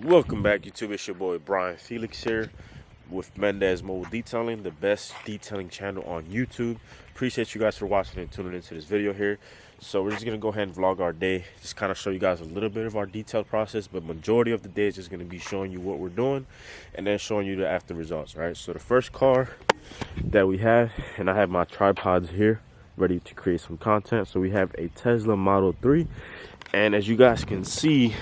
Welcome back, YouTube. It's your boy Brian Felix here with Mendez Mobile Detailing, the best detailing channel on YouTube. Appreciate you guys for watching and tuning into this video here. So we're just gonna go ahead and vlog our day, just kind of show you guys a little bit of our detailed process, but majority of the day is just gonna be showing you what we're doing and then showing you the after results. Right, so the first car that we have, and I have my tripods here ready to create some content. So we have a Tesla Model 3, and as you guys can see,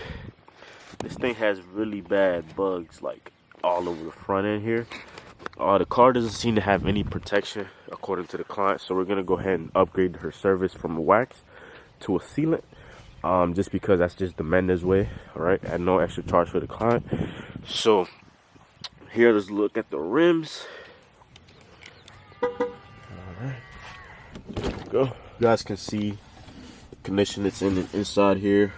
this thing has really bad bugs like all over the front end here. The car doesn't seem to have any protection according to the client, so we're gonna go ahead and upgrade her service from a wax to a sealant, just because that's just the Mendez way. All right, at no extra charge for the client. So here, let's look at the rims. All right, there we go. You guys can see the condition that's in the inside here.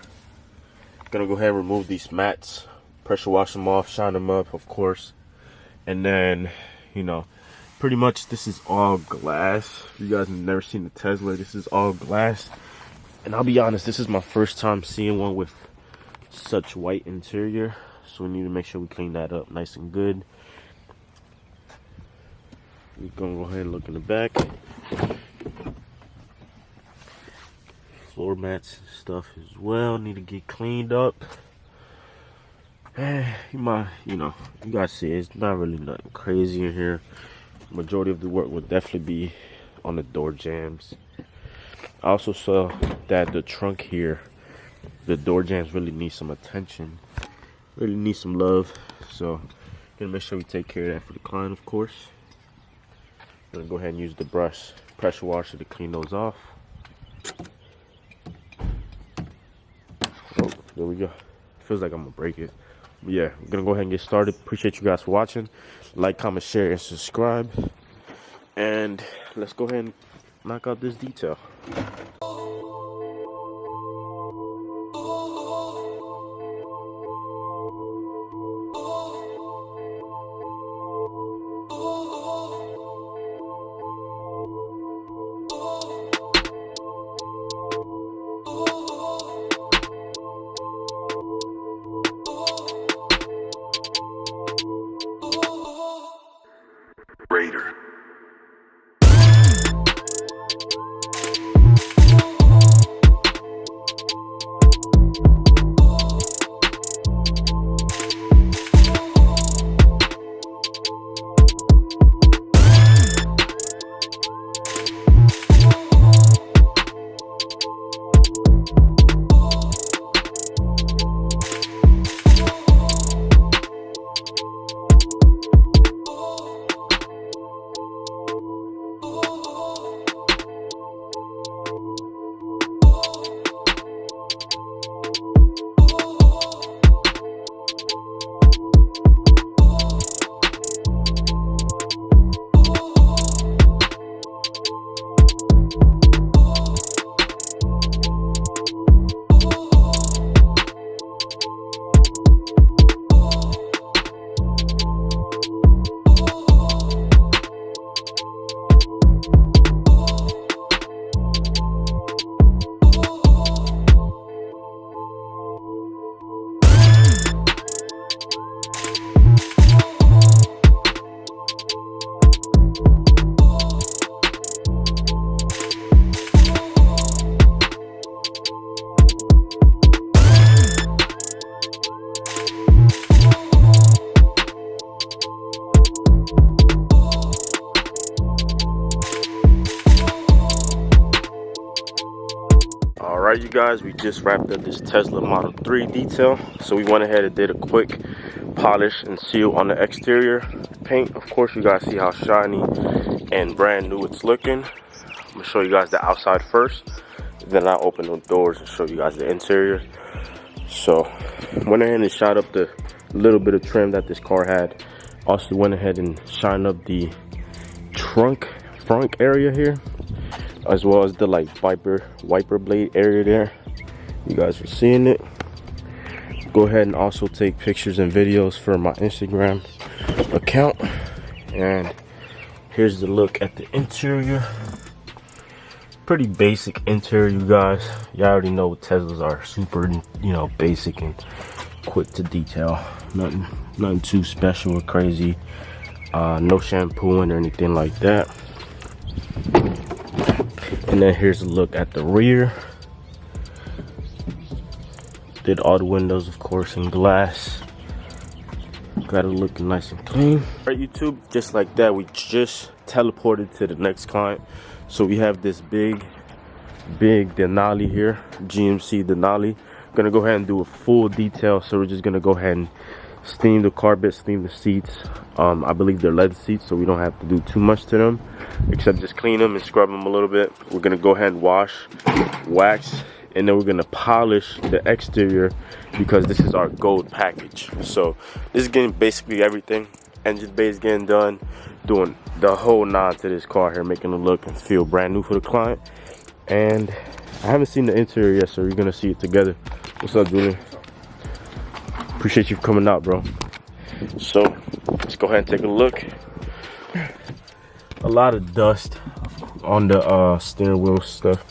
Gonna go ahead and remove these mats, pressure wash them off, shine them up, of course, and then, you know, pretty much this is all glass. If you guys have never seen the Tesla, this is all glass, and I'll be honest, this is my first time seeing one with such white interior, so we need to make sure we clean that up nice and good. We're gonna go ahead and look in the back. Floor mats and stuff as well need to get cleaned up. You guys see it's not really nothing crazy in here. Majority of the work will definitely be on the door jambs. I also saw that the trunk here, the door jambs really need some attention, really need some love. So gonna make sure we take care of that for the client, of course. Gonna go ahead and use the brush pressure washer to clean those off. Oh, there we go. Feels like I'm gonna break it. But yeah, we're gonna go ahead and get started. Appreciate you guys for watching. Like, comment, share, and subscribe. And let's go ahead and knock out this detail. Raider. Alright, you guys, we just wrapped up this Tesla Model 3 detail. So we went ahead and did a quick polish and seal on the exterior paint. Of course, you guys see how shiny and brand new it's looking. I'm gonna show you guys the outside first, then I'll open the doors and show you guys the interior. So went ahead and shot up the little bit of trim that this car had. Also went ahead and shined up the trunk front area here, as well as the like wiper blade area there. You guys are seeing it. Go ahead and also take pictures and videos for my Instagram account. And here's the look at the interior. Pretty basic interior, you guys. You already know Teslas are super, basic and quick to detail. Nothing too special or crazy. No shampooing or anything like that. And then here's a look at the rear. Did all the windows, of course, in glass. Got it looking nice and clean. Alright, YouTube, just like that, we just teleported to the next client. So we have this big Denali here, GMC Denali. Gonna go ahead and do a full detail. So we're just gonna go ahead and steam the carpet, steam the seats. I believe they're leather seats, so we don't have to do too much to them, except just clean them and scrub them a little bit. We're gonna go ahead and wash, wax, and then we're gonna polish the exterior because this is our gold package. So this is getting basically everything. Engine bay is getting done, doing the whole nod to this car here, making it look and feel brand new for the client. And I haven't seen the interior yet, so you're gonna see it together. What's up, Julian? Appreciate you for coming out, bro. So let's go ahead and take a look. A lot of dust on the steering wheel stuff.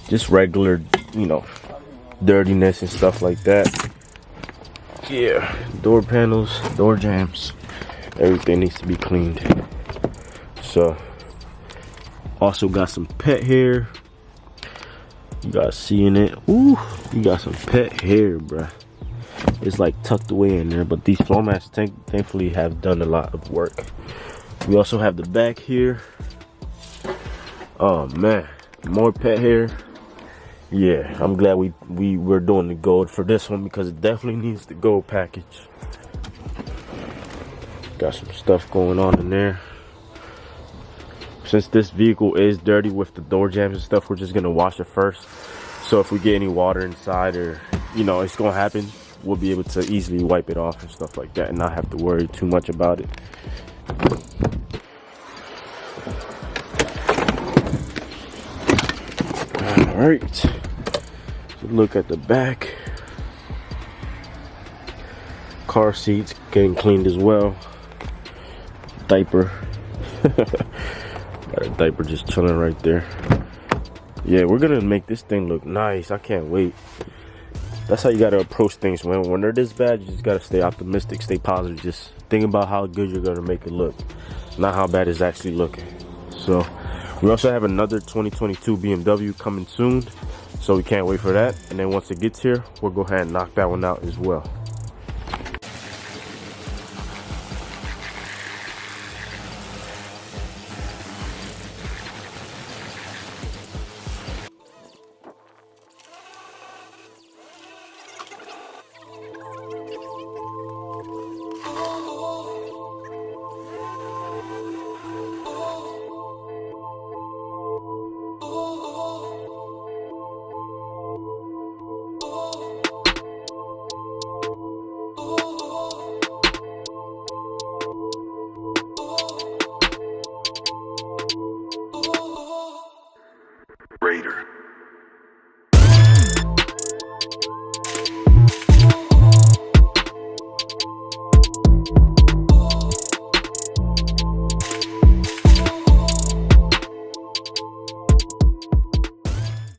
Just regular, you know, dirtiness and stuff like that. Yeah, door panels, door jambs, everything needs to be cleaned. So also got some pet hair. You guys seeing it? Ooh, you got some pet hair, bruh. It's like tucked away in there, but these floor mats thankfully have done a lot of work. We also have the back here. Oh man, more pet hair. Yeah, I'm glad we're doing the gold for this one because it definitely needs the gold package. Got some stuff going on in there. Since this vehicle is dirty with the door jambs and stuff, we're just gonna wash it first. So if we get any water inside, or you know, it's gonna happen, we'll be able to easily wipe it off and stuff like that and not have to worry too much about it. All right, so look at the back. Car seats getting cleaned as well. Diaper. Got a diaper just chilling right there. Yeah, we're gonna make this thing look nice. I can't wait. That's how you gotta approach things. When they're this bad, you just gotta stay optimistic, stay positive. Just think about how good you're gonna make it look, not how bad it's actually looking. So we also have another 2022 BMW coming soon, so we can't wait for that. And then once it gets here, we'll go ahead and knock that one out as well.